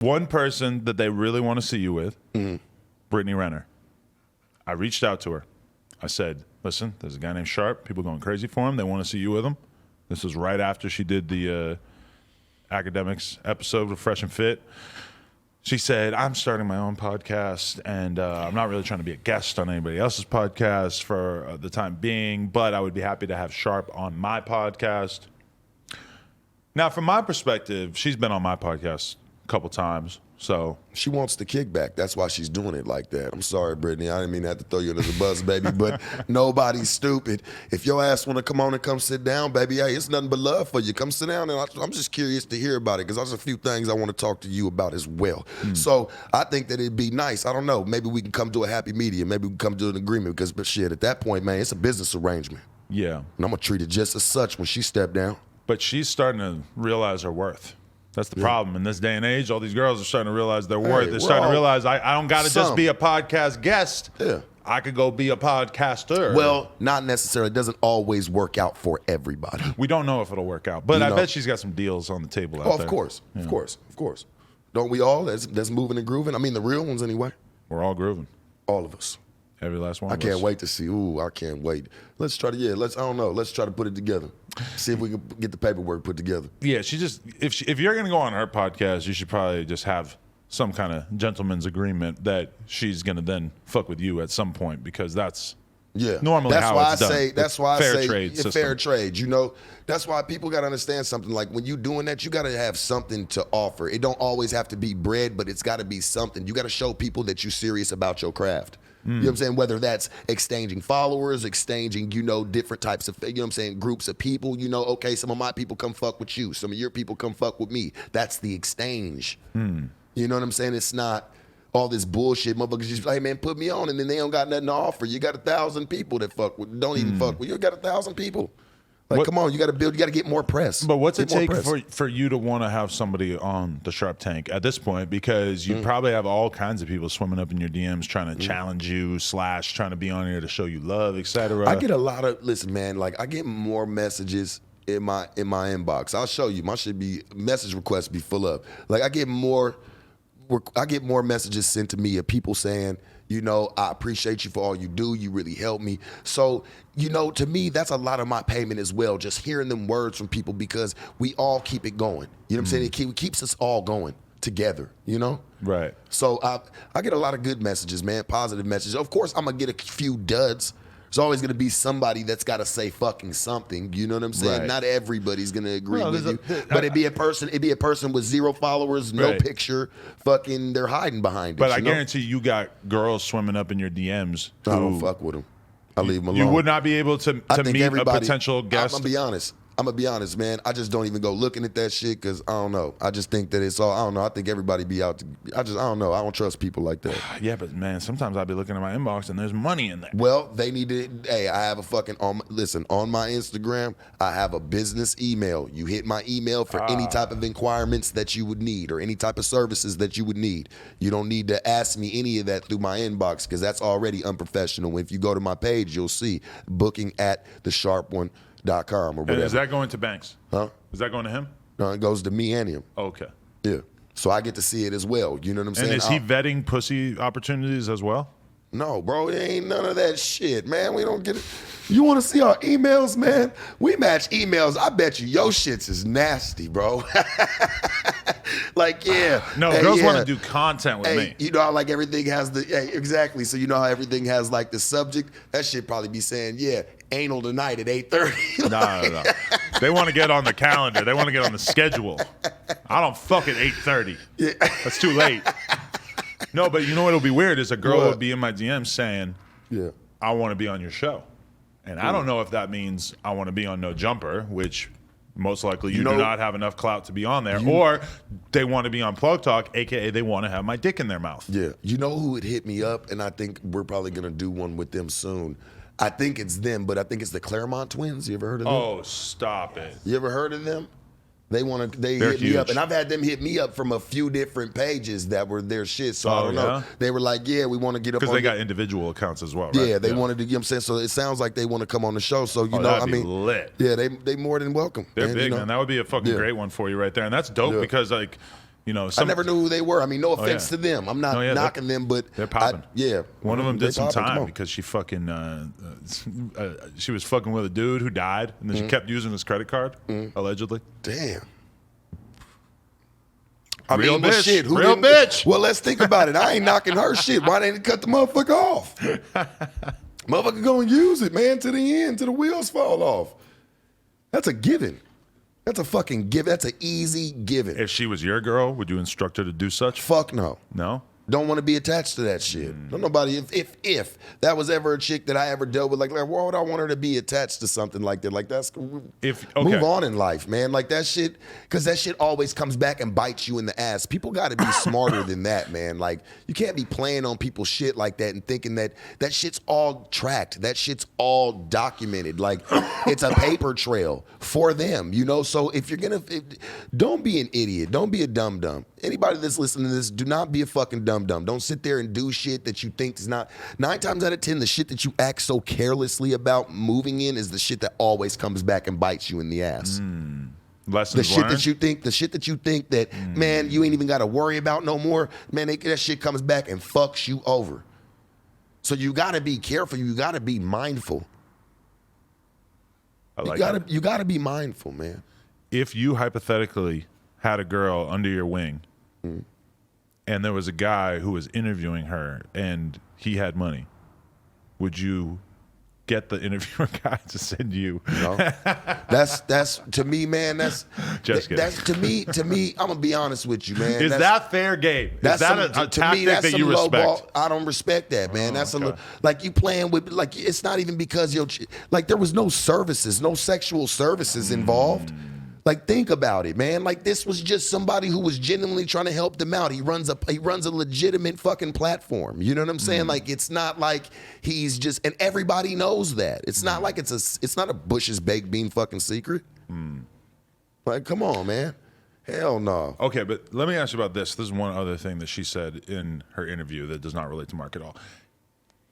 One person that they really want to see you with, Brittany Renner. I reached out to her. I said, listen, there's a guy named Sharp. People going crazy for him. They want to see you with him. This was right after she did the academics episode with Fresh and Fit. She said, I'm starting my own podcast, and I'm not really trying to be a guest on anybody else's podcast for the time being, but I would be happy to have Sharp on my podcast. Now, from my perspective, she's been on my podcast a couple times, so. She wants the kickback. That's why she's doing it like that. I'm sorry, Brittany. I didn't mean to have to throw you under the bus, baby, but nobody's stupid. If your ass want to come on and come sit down, baby, hey, it's nothing but love for you. Come sit down, and I'm just curious to hear about it because there's a few things I want to talk to you about as well. So I think that it'd be nice. I don't know. Maybe we can come to a happy medium. Maybe we can come to an agreement because, but shit, at that point, man, it's a business arrangement. Yeah. And I'm going to treat it just as such when she stepped down. But she's starting to realize her worth. That's the problem. In this day and age, all these girls are starting to realize their worth. They're starting to realize I don't got to just be a podcast guest. Yeah. I could go be a podcaster. Well, not necessarily. It doesn't always work out for everybody. We don't know if it'll work out. But I bet she's got some deals on the table out there. Of course. Of course. Don't we all? That's moving and grooving. I mean, the real ones anyway. We're all grooving. All of us. Every last one I of can't us. wait to see. Ooh, I can't wait. Let's try to, I don't know. Let's try to put it together. See if we can get the paperwork put together. Yeah, if you're going to go on her podcast, you should probably just have some kind of gentleman's agreement that she's going to then fuck with you at some point because that's normally how it's done. That's why I say system. Fair trade. You know, that's why people got to understand something. Like when you doing that, you got to have something to offer. It don't always have to be bread, but it's got to be something. You got to show people that you're serious about your craft. You know what I'm saying? Whether that's exchanging followers, exchanging, different types of, groups of people, okay, some of my people come fuck with you. Some of your people come fuck with me. That's the exchange. You know what I'm saying? It's not all this bullshit. Motherfuckers just like, hey, man, put me on, and then they don't got nothing to offer. You got 1,000 people that fuck with, don't even fuck with you. You got 1,000 people. Like, come on, you got to build, you got to get more press. But what's it take for you to want to have somebody on the Sharp Tank at this point? Because you probably have all kinds of people swimming up in your DMs trying to challenge you, trying to be on here to show you love, etc. I get a lot of, listen, man, like I get more messages in my inbox. I'll show you. My message requests be full up. Like I get more messages sent to me of people saying, I appreciate you for all you do. You really help me. So, to me, that's a lot of my payment as well, just hearing them words from people because we all keep it going. You know what I'm saying? It keeps us all going together, Right. So I get a lot of good messages, man, positive messages. Of course, I'm going to get a few duds. There's always going to be somebody that's got to say fucking something. You know what I'm saying? Right. Not everybody's going to agree with you. But it'd be a person with 0 followers, no picture, fucking they're hiding behind it. But I guarantee you got girls swimming up in your DMs. I don't fuck with them. I leave them alone. You would not be able to meet a potential guest. I'm going to be honest, man. I just don't even go looking at that shit because I don't know. I just think that it's all, I don't know. I think everybody be out. I don't know. I don't trust people like that. Yeah, but man, sometimes I'll be looking at my inbox and there's money in there. Well, they need to, hey, I have a fucking, on my Instagram, I have a business email. You hit my email for any type of inquirements that you would need or any type of services that you would need. You don't need to ask me any of that through my inbox because that's already unprofessional. If you go to my page, you'll see booking at thesharpone.com or whatever. And is that going to Banks? Huh? Is that going to him? No, it goes to me and him. Okay. Yeah. So I get to see it as well. You know what I'm saying? And is he vetting pussy opportunities as well? No, bro, it ain't none of that shit, man. We don't get it. You want to see our emails, man? We match emails. I bet you your shits is nasty, bro. Like, yeah. No, hey, girls want to do content with me. You know how like everything has the, exactly. So you know how everything has like the subject? That shit probably be saying, yeah, anal tonight at 8:30. No. They want to get on the calendar. They want to get on the schedule. I don't fuck at 8:30. Yeah. That's too late. No, but you know what'll be weird is a girl would be in my DMs saying, I want to be on your show. And I don't know if that means I want to be on No Jumper, which most likely you do not have enough clout to be on there, or they want to be on Plug Talk, a.k.a. they want to have my dick in their mouth. Yeah. You know who would hit me up, and I think we're probably going to do one with them soon. I think it's them, but I think it's the Claremont twins. You ever heard of them? Oh, stop it. You ever heard of them? They They're hit me up, and I've had them hit me up from a few different pages that were their shit. So I don't know. They were like, "Yeah, we want to get up." Because they got individual accounts as well, right? Yeah, they wanted to. You know what I'm saying? So it sounds like they want to come on the show. So that'd be lit. Yeah, they more than welcome. They're big, man. That would be a fucking great one for you right there, and that's dope because like. You know, I never knew who they were. I mean, no offense to them. I'm not knocking them, but they're popping. One of them did some popping, time because she fucking she was fucking with a dude who died, and then she kept using his credit card allegedly. Damn. Real bitch. Shit, Real bitch. Well, let's think about it. I ain't knocking her shit. Why didn't cut the motherfucker off? Motherfucker gonna use it, man, to the end, till the wheels fall off. That's a given. That's a fucking given. That's an easy given. If she was your girl, would you instruct her to do such? Fuck no. No? Don't want to be attached to that shit. Don't nobody, if that was ever a chick that I ever dealt with, like why would I want her to be attached to something like that? Like that's, move on in life, man. Like that shit, because that shit always comes back and bites you in the ass. People got to be smarter than that, man. Like you can't be playing on people's shit like that and thinking that that shit's all tracked. That shit's all documented. Like it's a paper trail for them, you know? So if you're going to, don't be an idiot. Don't be a dum-dum. Anybody that's listening to this, do not be a fucking dum-dum. Don't sit there and do shit that you think is not. 9 times out of 10, the shit that you act so carelessly about moving in is the shit that always comes back and bites you in the ass. Lessons the shit learned? the shit that you think that, man, you ain't even got to worry about no more. Man, that shit comes back and fucks you over. So you got to be careful. You got to be mindful. You got to be mindful, man. If you hypothetically had a girl under your wing, and there was a guy who was interviewing her and he had money, would you get the interviewer guy to send you? No. That's to me, man, that's just that's to me, I'm gonna be honest with you, man. Is that fair game? Is that a tactic that you respect? Ball. I don't respect that, man. That's like you playing with, like, it's not even because like there was no services, no sexual services involved. Like, think about it, man. Like, this was just somebody who was genuinely trying to help them out. He runs a legitimate fucking platform. You know what I'm saying? Like, it's not like he's just, and everybody knows that. It's not like it's not a Bush's baked bean fucking secret. Like, come on, man. Hell no. Okay, but let me ask you about this. This is one other thing that she said in her interview that does not relate to Mark at all.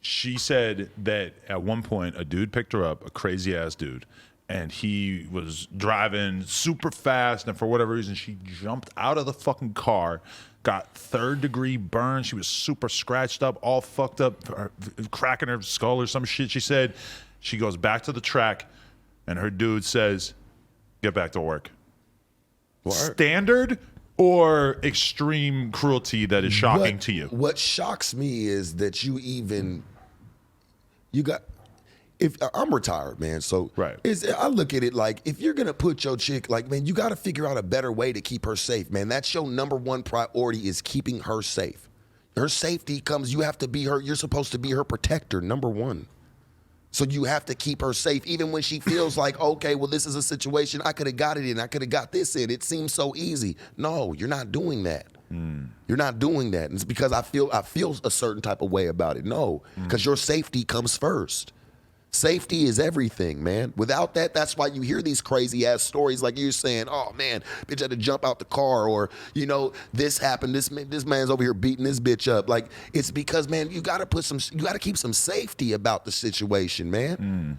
She said that at one point a dude picked her up, a crazy ass dude, and he was driving super fast, and for whatever reason, she jumped out of the fucking car, got 3rd-degree burns. She was super scratched up, all fucked up, cracking her skull or some shit. She said she goes back to the track, and her dude says, get back to work. What? Standard or extreme cruelty that is shocking to you? What shocks me is that if I'm retired, man, so I look at it like, if you're gonna put your chick, like, man, you got to figure out a better way to keep her safe, man. That's your number one priority, is keeping her safe. Her safety comes, you have to be you're supposed to be her protector, number one. So you have to keep her safe, even when she feels like, okay, well, this is a situation I could have got it in, I could have got this in. It seems so easy. No, you're not doing that. You're not doing that. And it's because I feel a certain type of way about it. No, because your safety comes first. Safety is everything, man. Without that, that's why you hear these crazy ass stories like you're saying, oh man, bitch had to jump out the car, or, you know, this happened, this man's over here beating this bitch up. Like, it's because, man, you gotta keep some safety about the situation, man.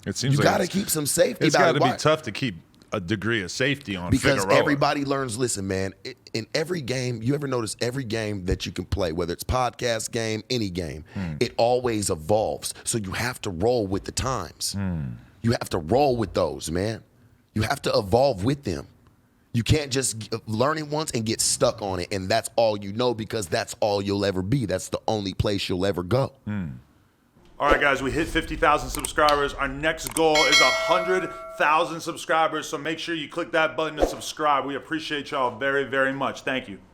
It seems you gotta keep some safety it's about it. It's gotta be tough to keep a degree of safety on because Figueroa. Everybody learns. Listen, man, in every game, you ever notice every game that you can play, whether it's podcast game, any game, it always evolves. So you have to roll with the times. You have to roll with those, man. You have to evolve with them. You can't just learn it once and get stuck on it, and that's all you know, because that's all you'll ever be. That's the only place you'll ever go. All right, guys, we hit 50,000 subscribers. Our next goal is 100,000 subscribers, so make sure you click that button to subscribe. We appreciate y'all very, very much. Thank you.